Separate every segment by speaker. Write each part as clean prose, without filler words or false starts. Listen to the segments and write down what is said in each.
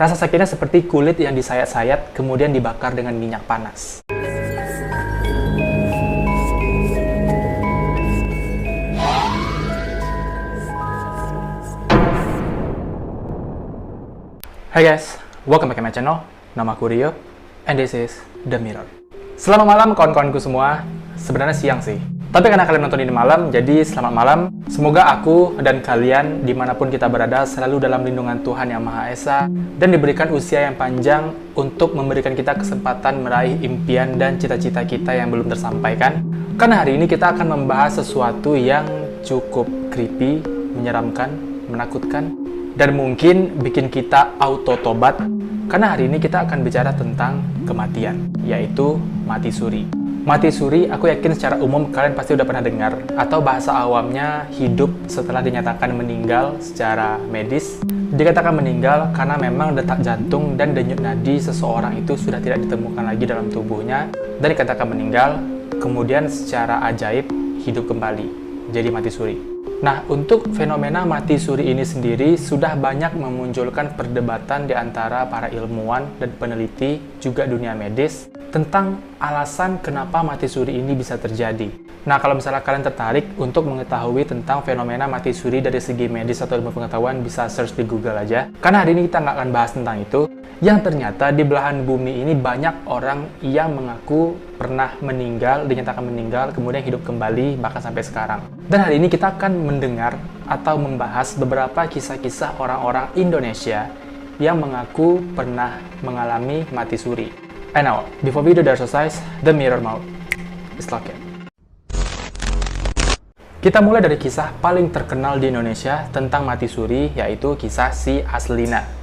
Speaker 1: Rasa sakitnya seperti kulit yang disayat-sayat kemudian dibakar dengan minyak panas. Hai guys, welcome back to my channel. Nama aku Rio, and this is The Mirror. Selamat malam kawan-kawanku semua. Sebenarnya siang sih, tapi karena kalian nonton ini malam, jadi selamat malam. Semoga aku dan kalian dimanapun kita berada selalu dalam lindungan Tuhan Yang Maha Esa dan diberikan usia yang panjang untuk memberikan kita kesempatan meraih impian dan cita-cita kita yang belum tersampaikan. Karena hari ini kita akan membahas sesuatu yang cukup creepy, menyeramkan, menakutkan, dan mungkin bikin kita auto tobat. Karena hari ini kita akan bicara tentang kematian, yaitu mati suri. Mati suri, aku yakin secara umum kalian pasti udah pernah dengar, atau bahasa awamnya hidup setelah dinyatakan meninggal secara medis. Dikatakan meninggal karena memang detak jantung dan denyut nadi seseorang itu sudah tidak ditemukan lagi dalam tubuhnya, dan dikatakan meninggal, kemudian secara ajaib hidup kembali, jadi mati suri. Nah, untuk fenomena mati suri ini sendiri sudah banyak memunculkan perdebatan di antara para ilmuwan dan peneliti, juga dunia medis, tentang alasan kenapa mati suri ini bisa terjadi. Nah, kalau misalnya kalian tertarik untuk mengetahui tentang fenomena mati suri dari segi medis atau ilmu pengetahuan, bisa search di Google aja. Karena hari ini kita nggak akan bahas tentang itu. Yang ternyata di belahan bumi ini banyak orang yang mengaku pernah meninggal, dinyatakan meninggal, kemudian hidup kembali, bahkan sampai sekarang. Dan hari ini kita akan mendengar atau membahas beberapa kisah-kisah orang-orang Indonesia yang mengaku pernah mengalami mati suri. And now, before video dari selesai, the mirror mode is locked. Kita mulai dari kisah paling terkenal di Indonesia tentang mati suri, yaitu kisah si Aslina.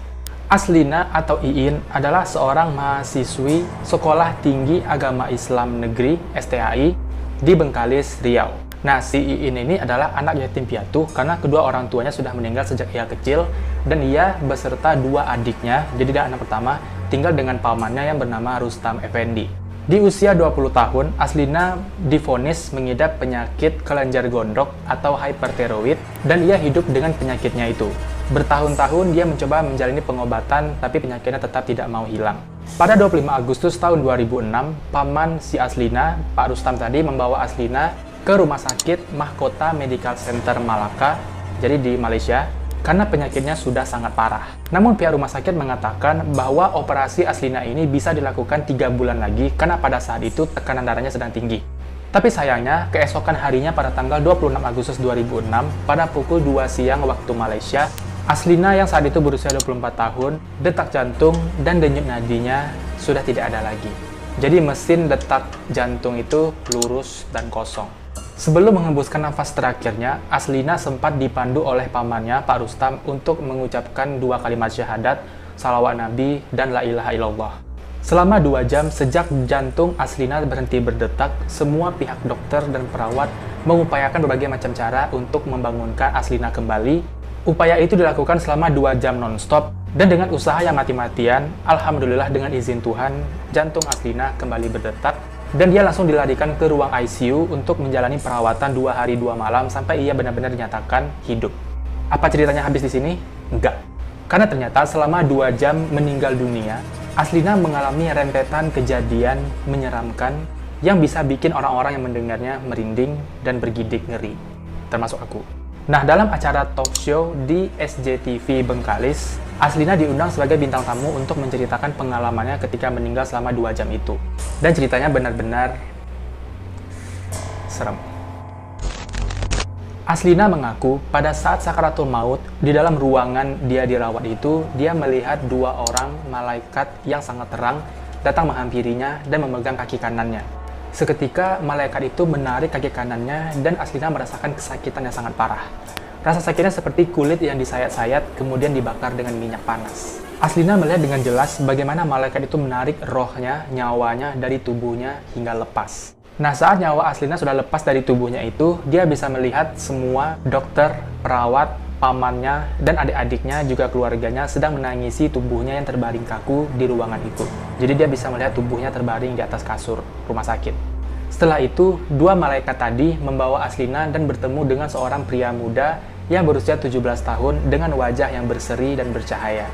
Speaker 1: Aslina atau Iin adalah seorang mahasiswi Sekolah Tinggi Agama Islam Negeri (STAI) di Bengkalis, Riau. Nah, si Iin ini adalah anak yatim piatu karena kedua orang tuanya sudah meninggal sejak ia kecil, dan ia beserta dua adiknya, jadi dia anak pertama, tinggal dengan pamannya yang bernama Rustam Effendi. Di usia 20 tahun, Aslina divonis mengidap penyakit kelenjar gondok atau hypertiroid, dan ia hidup dengan penyakitnya itu. Bertahun-tahun dia mencoba menjalani pengobatan, tapi penyakitnya tetap tidak mau hilang. Pada 25 Agustus tahun 2006, paman si Aslina, Pak Rustam tadi, membawa Aslina ke Rumah Sakit Mahkota Medical Center Malaka, jadi di Malaysia, karena penyakitnya sudah sangat parah. Namun pihak rumah sakit mengatakan bahwa operasi Aslina ini bisa dilakukan 3 bulan lagi karena pada saat itu tekanan darahnya sedang tinggi. Tapi sayangnya, keesokan harinya pada tanggal 26 Agustus 2006, pada pukul 2 siang waktu Malaysia, Aslina yang saat itu berusia 24 tahun, detak jantung dan denyut nadinya sudah tidak ada lagi. Jadi mesin detak jantung itu lurus dan kosong. Sebelum menghembuskan nafas terakhirnya, Aslina sempat dipandu oleh pamannya, Pak Rustam, untuk mengucapkan 2 kalimat syahadat, salawat Nabi, dan la ilaha illallah. Selama 2 jam sejak jantung Aslina berhenti berdetak, semua pihak dokter dan perawat mengupayakan berbagai macam cara untuk membangunkan Aslina kembali. Upaya itu dilakukan selama 2 jam non-stop, dan dengan usaha yang mati-matian, alhamdulillah dengan izin Tuhan, jantung Aslina kembali berdetak, dan dia langsung dilarikan ke ruang ICU untuk menjalani perawatan 2 hari 2 malam sampai ia benar-benar dinyatakan hidup. Apa ceritanya habis di sini? Enggak. Karena ternyata selama 2 jam meninggal dunia, Aslina mengalami rentetan kejadian menyeramkan yang bisa bikin orang-orang yang mendengarnya merinding dan bergidik ngeri, termasuk aku. Nah, dalam acara talk show di SJTV Bengkalis, Aslina diundang sebagai bintang tamu untuk menceritakan pengalamannya ketika meninggal selama 2 jam itu. Dan ceritanya benar-benar serem. Aslina mengaku pada saat sakaratul maut, di dalam ruangan dia dirawat itu, dia melihat 2 orang malaikat yang sangat terang datang menghampirinya dan memegang kaki kanannya. Seketika malaikat itu menarik kaki kanannya dan Aslina merasakan kesakitan yang sangat parah. Rasa sakitnya seperti kulit yang disayat-sayat kemudian dibakar dengan minyak panas. Aslina melihat dengan jelas bagaimana malaikat itu menarik rohnya, nyawanya dari tubuhnya hingga lepas. Nah, saat nyawa Aslina sudah lepas dari tubuhnya itu, dia bisa melihat semua dokter, perawat, pamannya, dan adik-adiknya juga keluarganya sedang menangisi tubuhnya yang terbaring kaku di ruangan itu. Jadi dia bisa melihat tubuhnya terbaring di atas kasur rumah sakit. Setelah itu, 2 malaikat tadi membawa Aslina dan bertemu dengan seorang pria muda yang berusia 17 tahun dengan wajah yang berseri dan bercahaya.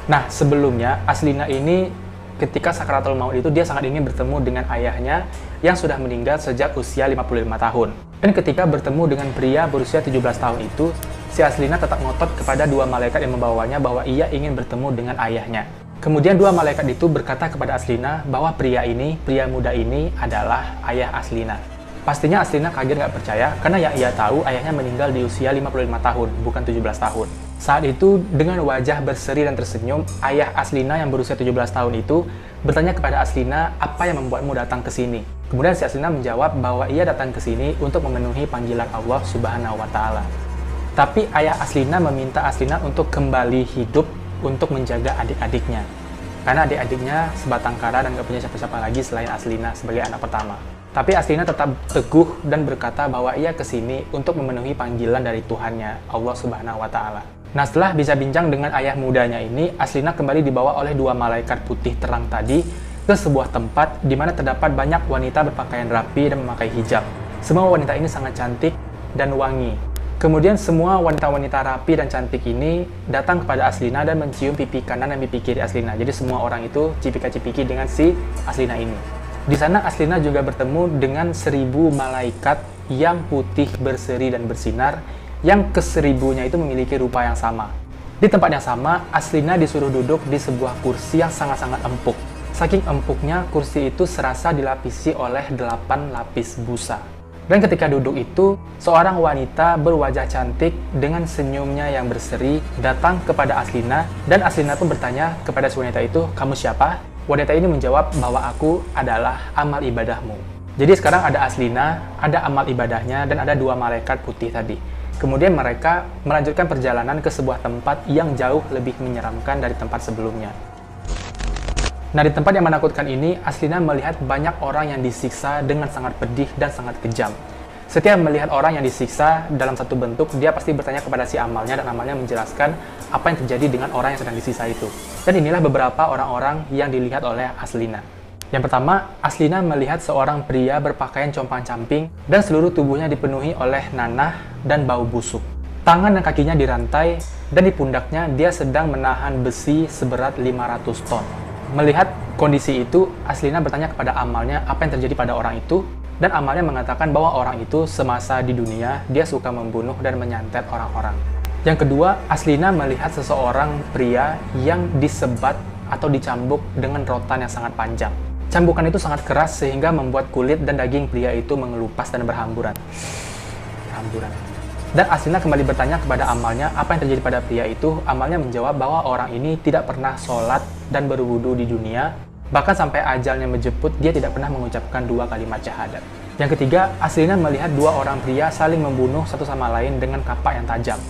Speaker 1: Nah, sebelumnya Aslina ini ketika sakaratul maut itu dia sangat ingin bertemu dengan ayahnya yang sudah meninggal sejak usia 55 tahun. Dan ketika bertemu dengan pria berusia 17 tahun itu, si Aslina tetap ngotot kepada dua malaikat yang membawanya bahwa ia ingin bertemu dengan ayahnya. Kemudian dua malaikat itu berkata kepada Aslina bahwa pria muda ini adalah ayah Aslina. Pastinya Aslina kaget gak percaya, karena yang ia tahu ayahnya meninggal di usia 55 tahun, bukan 17 tahun. Saat itu, dengan wajah berseri dan tersenyum, ayah Aslina yang berusia 17 tahun itu bertanya kepada Aslina, apa yang membuatmu datang ke sini? Kemudian si Aslina menjawab bahwa ia datang ke sini untuk memenuhi panggilan Allah Subhanahu wa Ta'ala. Tapi ayah Aslina meminta Aslina untuk kembali hidup untuk menjaga adik-adiknya. Karena adik-adiknya sebatang kara dan gak punya siapa-siapa lagi selain Aslina sebagai anak pertama. Tapi Aslina tetap teguh dan berkata bahwa ia kesini untuk memenuhi panggilan dari Tuhannya, Allah Subhanahu wa Ta'ala. Nah, setelah bincang-bincang dengan ayah mudanya ini, Aslina kembali dibawa oleh dua malaikat putih terang tadi ke sebuah tempat di mana terdapat banyak wanita berpakaian rapi dan memakai hijab. Semua wanita ini sangat cantik dan wangi. Kemudian semua wanita-wanita rapi dan cantik ini datang kepada Aslina dan mencium pipi kanan dan pipi kiri Aslina. Jadi semua orang itu cipika-cipiki dengan si Aslina ini. Di sana Aslina juga bertemu dengan 1000 malaikat yang putih berseri dan bersinar, yang ke-1000-nya itu memiliki rupa yang sama. Di tempat yang sama, Aslina disuruh duduk di sebuah kursi yang sangat-sangat empuk. Saking empuknya, kursi itu serasa dilapisi oleh 8 lapis busa. Dan ketika duduk itu, seorang wanita berwajah cantik dengan senyumnya yang berseri datang kepada Aslina, dan Aslina pun bertanya kepada si wanita itu, "Kamu siapa?" Wanita ini menjawab bahwa aku adalah amal ibadahmu. Jadi sekarang ada Aslina, ada amal ibadahnya, dan ada dua malaikat putih tadi. Kemudian mereka melanjutkan perjalanan ke sebuah tempat yang jauh lebih menyeramkan dari tempat sebelumnya. Nah, di tempat yang menakutkan ini, Aslina melihat banyak orang yang disiksa dengan sangat pedih dan sangat kejam. Setiap melihat orang yang disiksa dalam satu bentuk, dia pasti bertanya kepada si amalnya, dan amalnya menjelaskan apa yang terjadi dengan orang yang sedang disiksa itu. Dan inilah beberapa orang-orang yang dilihat oleh Aslina. Yang pertama, Aslina melihat seorang pria berpakaian compang-camping dan seluruh tubuhnya dipenuhi oleh nanah dan bau busuk. Tangan dan kakinya dirantai, dan di pundaknya dia sedang menahan besi seberat 500 ton. Melihat kondisi itu, Aslina bertanya kepada amalnya apa yang terjadi pada orang itu, dan amalnya mengatakan bahwa orang itu semasa di dunia, dia suka membunuh dan menyantet orang-orang. Yang kedua, Aslina melihat seseorang pria yang disebat atau dicambuk dengan rotan yang sangat panjang. Cambukan itu sangat keras sehingga membuat kulit dan daging pria itu mengelupas dan berhamburan. Dan Aslina kembali bertanya kepada amalnya apa yang terjadi pada pria itu. Amalnya menjawab bahwa orang ini tidak pernah sholat dan berwudu di dunia. Bahkan sampai ajalnya menjemput, dia tidak pernah mengucapkan 2 kalimat syahadat. Yang ketiga, Aslina melihat 2 orang pria saling membunuh satu sama lain dengan kapak yang tajam.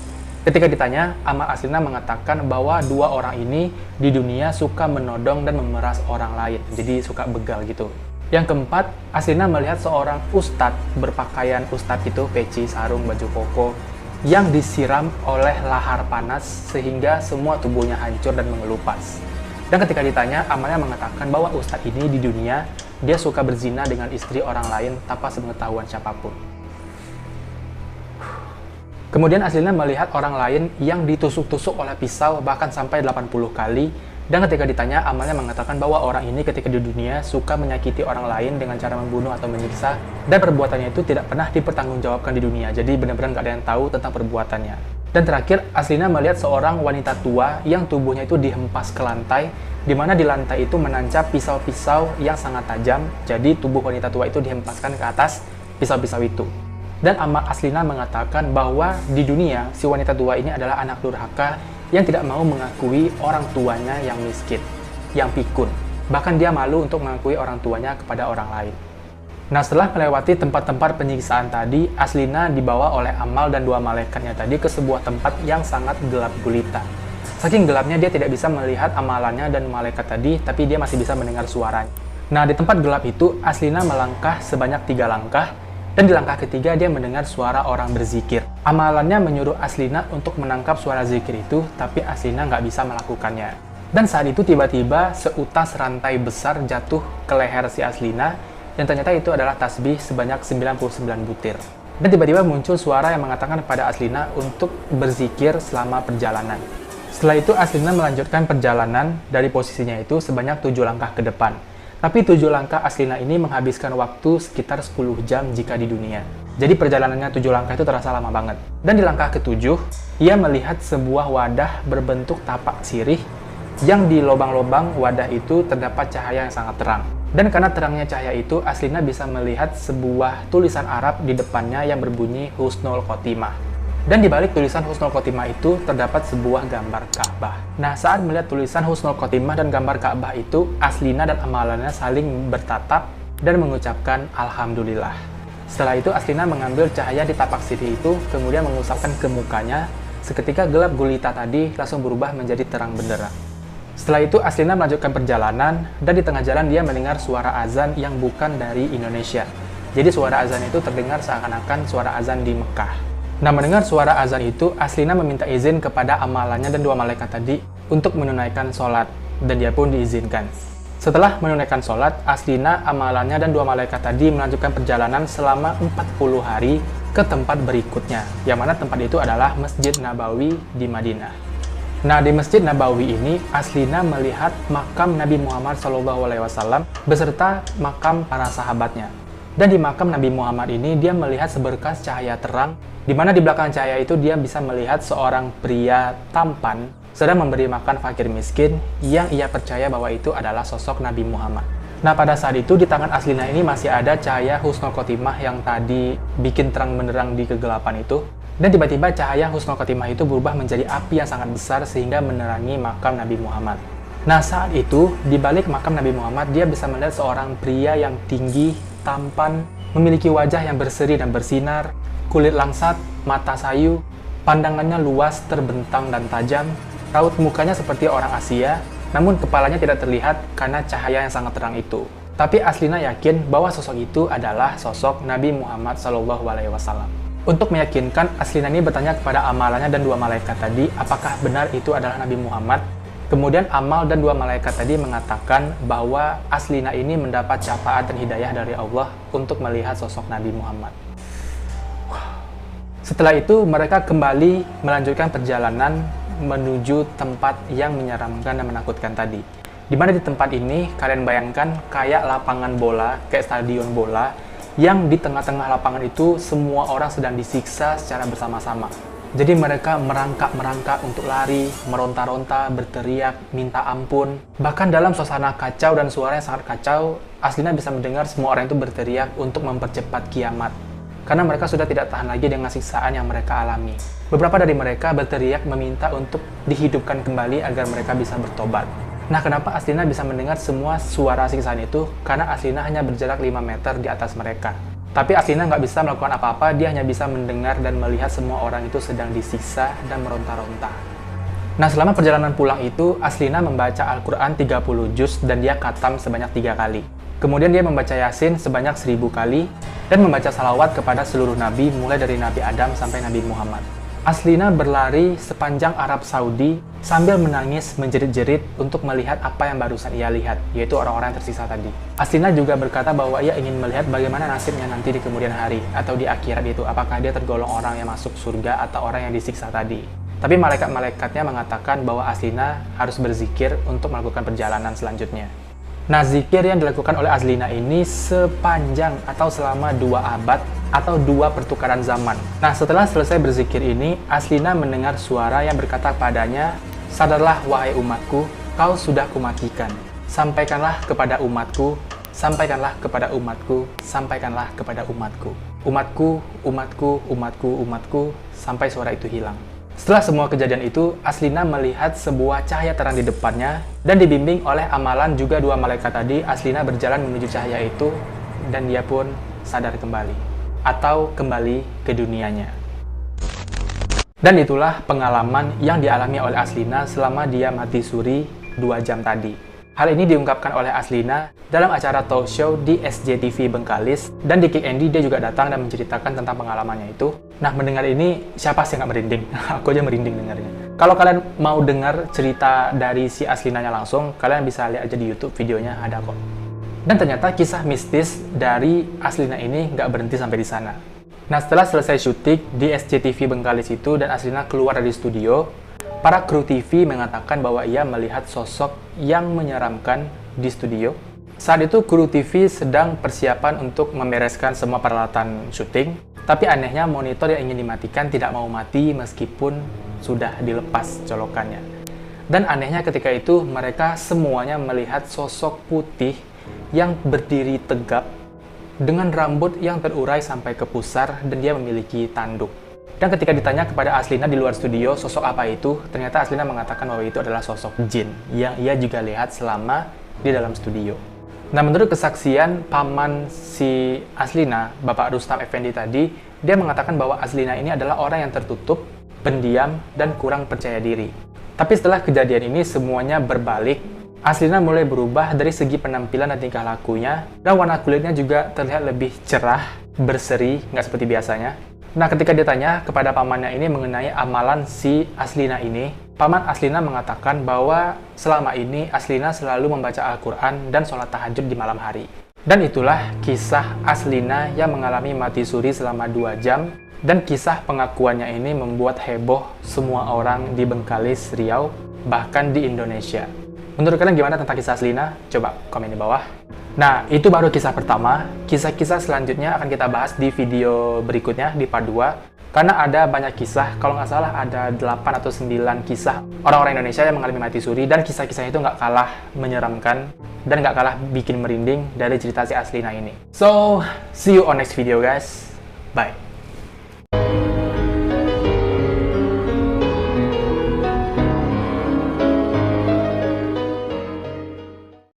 Speaker 1: Ketika ditanya, amal Aslina mengatakan bahwa 2 orang ini di dunia suka menodong dan memeras orang lain. Jadi suka begal gitu. Yang keempat, Aslina melihat seorang ustadz berpakaian ustadz itu, peci, sarung, baju koko, yang disiram oleh lahar panas sehingga semua tubuhnya hancur dan mengelupas. Dan ketika ditanya, amalnya mengatakan bahwa ustadz ini di dunia, dia suka berzina dengan istri orang lain tanpa sepengetahuan siapapun. Kemudian Aslina melihat orang lain yang ditusuk-tusuk oleh pisau bahkan sampai 80 kali. Dan ketika ditanya, amalnya mengatakan bahwa orang ini ketika di dunia suka menyakiti orang lain dengan cara membunuh atau menyiksa. Dan perbuatannya itu tidak pernah dipertanggungjawabkan di dunia. Jadi benar-benar nggak ada yang tahu tentang perbuatannya. Dan terakhir, Aslina melihat seorang wanita tua yang tubuhnya itu dihempas ke lantai, di mana di lantai itu menancap pisau-pisau yang sangat tajam. Jadi tubuh wanita tua itu dihempaskan ke atas pisau-pisau itu. Dan amal Aslina mengatakan bahwa di dunia, si wanita tua ini adalah anak durhaka yang tidak mau mengakui orang tuanya yang miskin, yang pikun. Bahkan dia malu untuk mengakui orang tuanya kepada orang lain. Nah, setelah melewati tempat-tempat penyiksaan tadi, Aslina dibawa oleh amal dan 2 malaikatnya tadi ke sebuah tempat yang sangat gelap gulita. Saking gelapnya dia tidak bisa melihat amalannya dan malaikat tadi, tapi dia masih bisa mendengar suaranya. Nah, di tempat gelap itu, Aslina melangkah sebanyak 3 langkah, dan di langkah ketiga dia mendengar suara orang berzikir. Amalannya menyuruh Aslina untuk menangkap suara zikir itu, tapi Aslina nggak bisa melakukannya. Dan saat itu tiba-tiba seutas rantai besar jatuh ke leher si Aslina, dan ternyata itu adalah tasbih sebanyak 99 butir. Dan tiba-tiba muncul suara yang mengatakan kepada Aslina untuk berzikir selama perjalanan. Setelah itu Aslina melanjutkan perjalanan dari posisinya itu sebanyak 7 langkah ke depan. Tapi 7 langkah Aslina ini menghabiskan waktu sekitar 10 jam jika di dunia. Jadi perjalanannya 7 langkah itu terasa lama banget. Dan di langkah ke-7, ia melihat sebuah wadah berbentuk tapak sirih yang di lubang-lubang wadah itu terdapat cahaya yang sangat terang. Dan karena terangnya cahaya itu, Aslina bisa melihat sebuah tulisan Arab di depannya yang berbunyi Husnul Khotimah. Dan di balik tulisan Husnul Khotimah itu terdapat sebuah gambar Ka'bah. Nah, saat melihat tulisan Husnul Khotimah dan gambar Ka'bah itu, Aslina dan amalannya saling bertatap dan mengucapkan Alhamdulillah. Setelah itu, Aslina mengambil cahaya di tapak sirih itu, kemudian mengusapkan ke mukanya. Seketika gelap gulita tadi langsung berubah menjadi terang benderang. Setelah itu, Aslina melanjutkan perjalanan, dan di tengah jalan dia mendengar suara azan yang bukan dari Indonesia. Jadi suara azan itu terdengar seakan-akan suara azan di Mekah. Nah, mendengar suara azan itu, Aslina meminta izin kepada amalannya dan 2 malaikat tadi untuk menunaikan sholat, dan dia pun diizinkan. Setelah menunaikan sholat, Aslina, amalannya, dan 2 malaikat tadi melanjutkan perjalanan selama 40 hari ke tempat berikutnya, yang mana tempat itu adalah Masjid Nabawi di Madinah. Nah, di Masjid Nabawi ini, Aslina melihat makam Nabi Muhammad SAW beserta makam para sahabatnya. Dan di makam Nabi Muhammad ini, dia melihat seberkas cahaya terang, di mana di belakang cahaya itu dia bisa melihat seorang pria tampan sedang memberi makan fakir miskin yang ia percaya bahwa itu adalah sosok Nabi Muhammad. Nah, pada saat itu di tangan Aslina ini masih ada cahaya Husnul Khotimah yang tadi bikin terang benderang di kegelapan itu. Dan tiba-tiba cahaya Husnul Khotimah itu berubah menjadi api yang sangat besar sehingga menerangi makam Nabi Muhammad. Nah, saat itu di balik makam Nabi Muhammad dia bisa melihat seorang pria yang tinggi, tampan, memiliki wajah yang berseri dan bersinar, kulit langsat, mata sayu, pandangannya luas, terbentang dan tajam, raut mukanya seperti orang Asia, namun kepalanya tidak terlihat karena cahaya yang sangat terang itu. Tapi Aslina yakin bahwa sosok itu adalah sosok Nabi Muhammad SAW. Untuk meyakinkan, Aslina ini bertanya kepada amalannya dan 2 malaikat tadi, apakah benar itu adalah Nabi Muhammad? Kemudian Amal dan 2 malaikat tadi mengatakan bahwa Aslina ini mendapat syafaat dan hidayah dari Allah untuk melihat sosok Nabi Muhammad. Setelah itu, mereka kembali melanjutkan perjalanan menuju tempat yang menyeramkan dan menakutkan tadi. Di mana di tempat ini, kalian bayangkan kayak lapangan bola, kayak stadion bola, yang di tengah-tengah lapangan itu semua orang sedang disiksa secara bersama-sama. Jadi mereka merangkak-merangkak untuk lari, meronta-ronta, berteriak, minta ampun. Bahkan dalam suasana kacau dan suara yang sangat kacau, Aslina bisa mendengar semua orang itu berteriak untuk mempercepat kiamat. Karena mereka sudah tidak tahan lagi dengan siksaan yang mereka alami. Beberapa dari mereka berteriak meminta untuk dihidupkan kembali agar mereka bisa bertobat. Nah, kenapa Aslina bisa mendengar semua suara siksaan itu? Karena Aslina hanya berjarak 5 meter di atas mereka. Tapi Aslina nggak bisa melakukan apa-apa, dia hanya bisa mendengar dan melihat semua orang itu sedang disiksa dan meronta-ronta. Nah, selama perjalanan pulang itu, Aslina membaca Al-Quran 30 juz dan dia khatam sebanyak 3 kali. Kemudian dia membaca Yasin sebanyak 1000 kali, dan membaca salawat kepada seluruh Nabi, mulai dari Nabi Adam sampai Nabi Muhammad. Aslina berlari sepanjang Arab Saudi sambil menangis menjerit-jerit untuk melihat apa yang barusan ia lihat, yaitu orang-orang yang tersisa tadi. Aslina juga berkata bahwa ia ingin melihat bagaimana nasibnya nanti di kemudian hari, atau di akhirat itu, apakah dia tergolong orang yang masuk surga atau orang yang disiksa tadi. Tapi malaikat-malaikatnya mengatakan bahwa Aslina harus berzikir untuk melakukan perjalanan selanjutnya. Nah, zikir yang dilakukan oleh Aslina ini sepanjang atau selama 2 abad atau 2 pertukaran zaman. Nah, setelah selesai berzikir ini, Aslina mendengar suara yang berkata padanya, "Sadarlah wahai umatku, kau sudah kumatikan. Sampaikanlah kepada umatku, sampaikanlah kepada umatku, sampaikanlah kepada umatku. Umatku, umatku, umatku, umatku," sampai suara itu hilang. Setelah semua kejadian itu, Aslina melihat sebuah cahaya terang di depannya, dan dibimbing oleh amalan juga 2 malaikat tadi, Aslina berjalan menuju cahaya itu, dan dia pun sadar kembali, atau kembali ke dunianya. Dan itulah pengalaman yang dialami oleh Aslina selama dia mati suri 2 jam tadi. Hal ini diungkapkan oleh Aslina dalam acara talk show di SJTV Bengkalis, dan di Kick Andy dia juga datang dan menceritakan tentang pengalamannya itu. Nah, mendengar ini, siapa sih yang nggak merinding? Aku aja merinding dengarnya. Kalau kalian mau dengar cerita dari si Aslinanya langsung, kalian bisa lihat aja di YouTube, videonya ada kok. Dan ternyata kisah mistis dari Aslina ini nggak berhenti sampai di sana. Nah, setelah selesai syuting di SJTV Bengkalis itu dan Aslina keluar dari studio, para kru TV mengatakan bahwa ia melihat sosok yang menyeramkan di studio. Saat itu kru TV sedang persiapan untuk membereskan semua peralatan syuting, tapi anehnya monitor yang ingin dimatikan tidak mau mati meskipun sudah dilepas colokannya. Dan anehnya ketika itu mereka semuanya melihat sosok putih yang berdiri tegap dengan rambut yang terurai sampai ke pusar dan dia memiliki tanduk. Dan ketika ditanya kepada Aslina di luar studio sosok apa itu, ternyata Aslina mengatakan bahwa itu adalah sosok jin yang ia juga lihat selama di dalam studio. Nah, menurut kesaksian paman si Aslina, Bapak Rustam Effendi tadi, dia mengatakan bahwa Aslina ini adalah orang yang tertutup, pendiam, dan kurang percaya diri. Tapi setelah kejadian ini semuanya berbalik. Aslina mulai berubah dari segi penampilan dan tingkah lakunya, dan warna kulitnya juga terlihat lebih cerah, berseri, nggak seperti biasanya. Nah, ketika ditanya kepada pamannya ini mengenai amalan si Aslina ini, paman Aslina mengatakan bahwa selama ini Aslina selalu membaca Al-Quran dan sholat tahajud di malam hari. Dan itulah kisah Aslina yang mengalami mati suri selama 2 jam, dan kisah pengakuannya ini membuat heboh semua orang di Bengkalis, Riau, bahkan di Indonesia. Menurut kalian gimana tentang kisah Aslina? Coba komen di bawah. Nah, itu baru kisah pertama. Kisah-kisah selanjutnya akan kita bahas di video berikutnya, di part 2. Karena ada banyak kisah, kalau nggak salah ada 8 atau 9 kisah orang-orang Indonesia yang mengalami mati suri, dan kisah-kisah itu nggak kalah menyeramkan, dan nggak kalah bikin merinding dari cerita si Aslina ini. So, see you on next video guys. Bye.